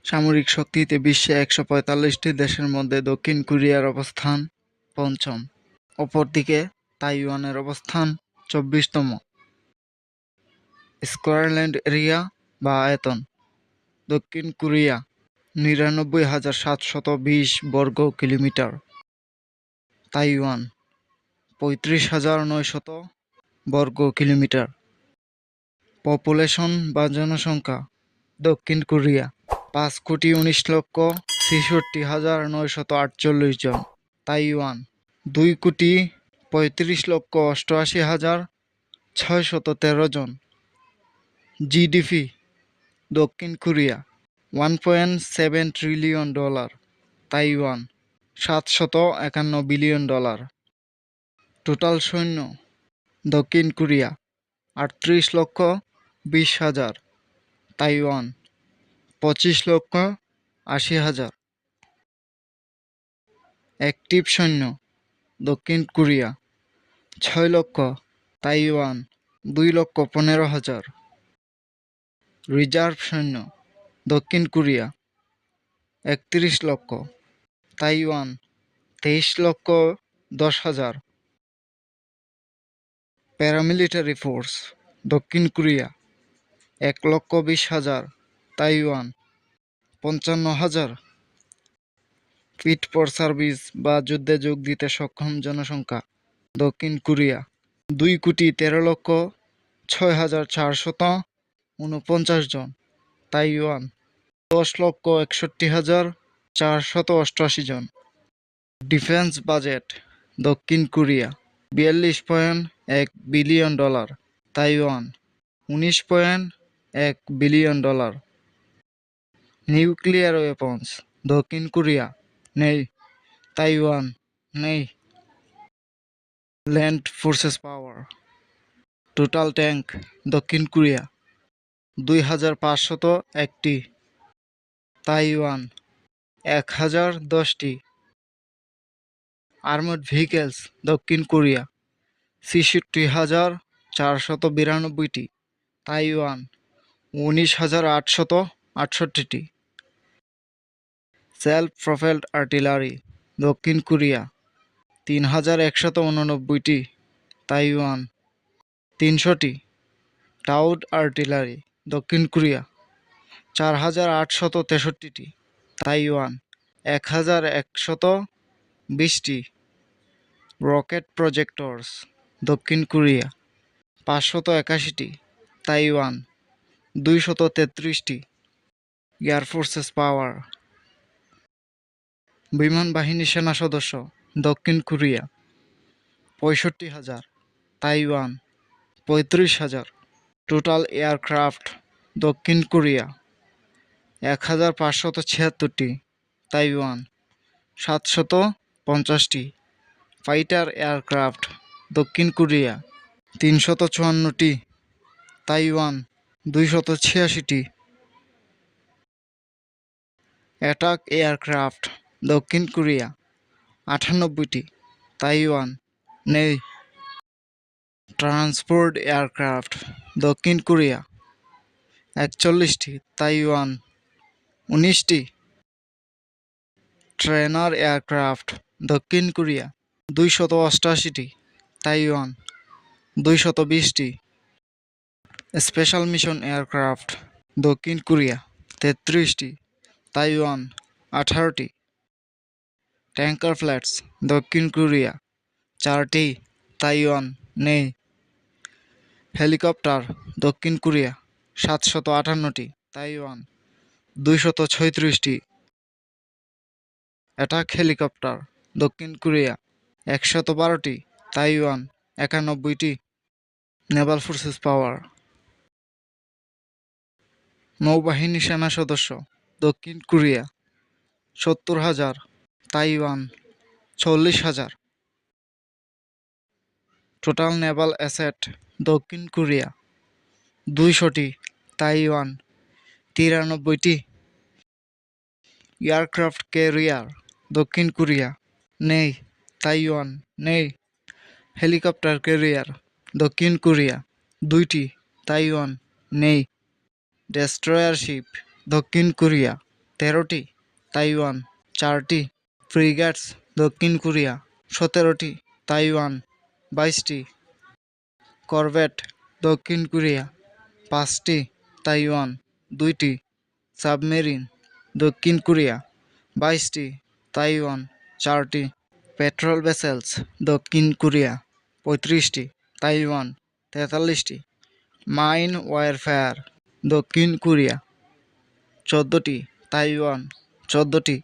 সামরিক শক্তিতে বিশ্বে ১৪৫টি দেশের মধ্যে দক্ষিণ কোরিয়ার অবস্থান পঞ্চম। অপরদিকে তাইওয়ানের অবস্থান ২৪তম। স্কয়ারল্যান্ড এরিয়া বা আয়তন: দক্ষিণ কোরিয়া ৯৯,৭২০ বর্গ কিলোমিটার, তাইওয়ান ৩৫,৯০০ বর্গ কিলোমিটার। পপুলেশন বা জনসংখ্যা: দক্ষিণ কোরিয়া ৫,১৯,৬৬,৯৪৮ জন, তাইওয়ান ২,৩৫,৮৮,৬১৩ জন। জিডিপি: দক্ষিণ Korea $1.7 trillion, Taiwan $751 billion. Total সৈন্য: দক্ষিণ কোরিয়া ৩৮,২০,০০০, তাইওয়ান ২৫,৮০,০০০। অ্যাক্টিভ সৈন্য: দক্ষিণ কোরিয়া ৬ লক্ষ, তাইওয়ান ২,১৫,০০০। রিজার্ভ সৈন্য: দক্ষিণ কোরিয়া ৩১ লক্ষ, তাইওয়ান ২৩,১০,০০০। প্যারামিলিটারি ফোর্স: দক্ষিণ কোরিয়া ১,২০,০০০, তাইওয়ান ৫৫,০০০। ফিট ফর সার্ভিস বা যুদ্ধে যোগ দিতে সক্ষম জনসংখ্যা: দক্ষিণ কোরিয়া ২,১৩,৬,৪৪৯ জন, তাইওয়ান ১০,৬১,৪৮৮ জন। ডিফেন্স বাজেট: দক্ষিণ কোরিয়া $৪২.১ বিলিয়ন, তাইওয়ান $১৯.১ বিলিয়ন। নিউক্লিয়ার ওয়েপন্স: দক্ষিণ কোরিয়া নেই, তাইওয়ান নেই। Land forces power: total tank: দক্ষিণ কোরিয়া ২,৫০১টি, তাইওয়ান ১,০১০টি। আর্মড ভেহিকেলস: দক্ষিণ কোরিয়া ৬৬,৪৯২টি, তাইওয়ান ১৯,৮৬৮টি। সেলফ প্রপেলড আর্টিলারি: দক্ষিণ কোরিয়া ৩,১৮৯টি, তাইওয়ান ৩০০টি। টাউড আর্টিলারি: দক্ষিণ কোরিয়া ৪,৮৬৩টি, তাইওয়ান ১,১২০টি। রকেট প্রজেক্টরস: দক্ষিণ কোরিয়া ৫৮১টি, তাইওয়ান ২৩৩টি। এয়ার ফোর্সেস পাওয়ার: বিমান বাহিনী সেনা সদস্য: দক্ষিণ কোরিয়া ৬৫,০০০, তাইওয়ান ৩৫,০০০। টোটাল এয়ারক্রাফট: দক্ষিণ কোরিয়া ১,৫৭৬টি, তাইওয়ান ৭৫০টি। ফাইটার এয়ারক্রাফট: দক্ষিণ কোরিয়া ৩৫৪টি, তাইওয়ান ২৮৬টি। অ্যাটাক এয়ারক্রাফট: দক্ষিণ কোরিয়া ৯৮টি, তাইওয়ান নেই। ট্রান্সপোর্ট এয়ারক্রাফট: দক্ষিণ কোরিয়া ৪১টি, তাইওয়ান ১৯টি। ট্রেনার এয়ারক্রাফট: দক্ষিণ কোরিয়া ২৮৮টি, তাইওয়ান ২২০টি। স্পেশাল মিশন এয়ারক্রাফট: দক্ষিণ কোরিয়া ৩৩টি, তাইওয়ান ১৮টি। ট্যাঙ্কার ফ্লাইটস: দক্ষিণ কোরিয়া ৪টি, তাইওয়ান নেই। হেলিকপ্টার: দক্ষিণ কোরিয়া ৭৫৮টি, তাইওয়ান ২৩৬টি। অ্যাটাক হেলিকপ্টার: দক্ষিণ কোরিয়া ১১২টি, তাইওয়ান ৯১টি। নেভাল ফোর্সেস পাওয়ার: নৌবাহিনী সেনা সদস্য: দক্ষিণ Korea ৭০,০০০, Taiwan ৪০,০০০। Total Naval asset: দক্ষিণ কোরিয়া ২০০টি, তাইওয়ান ৯৩টি। এয়ারক্রাফট ক্যারিয়ার: দক্ষিণ কোরিয়া নেই, তাইওয়ান নেই। হেলিকপ্টার ক্যারিয়ার: দক্ষিণ কোরিয়া ২টি, তাইওয়ান নেই। ডেস্ট্রয়ার শিপ: দক্ষিণ কোরিয়া 13টি, তাইওয়ান 4টি, ফ্রিগেটস দক্ষিণ কোরিয়া 17টি, তাইওয়ান 22টি, করভেট দক্ষিণ কোরিয়া 5টি, তাইওয়ান 2টি, সাবমেরিন দক্ষিণ কোরিয়া 22টি, তাইওয়ান 4টি, পেট্রোল ভেসেলস দক্ষিণ কোরিয়া 35টি, তাইওয়ান 43টি, মাইন ওয়ারফেয়ার দক্ষিণ কোরিয়া 14টি, তাইওয়ান 14টি,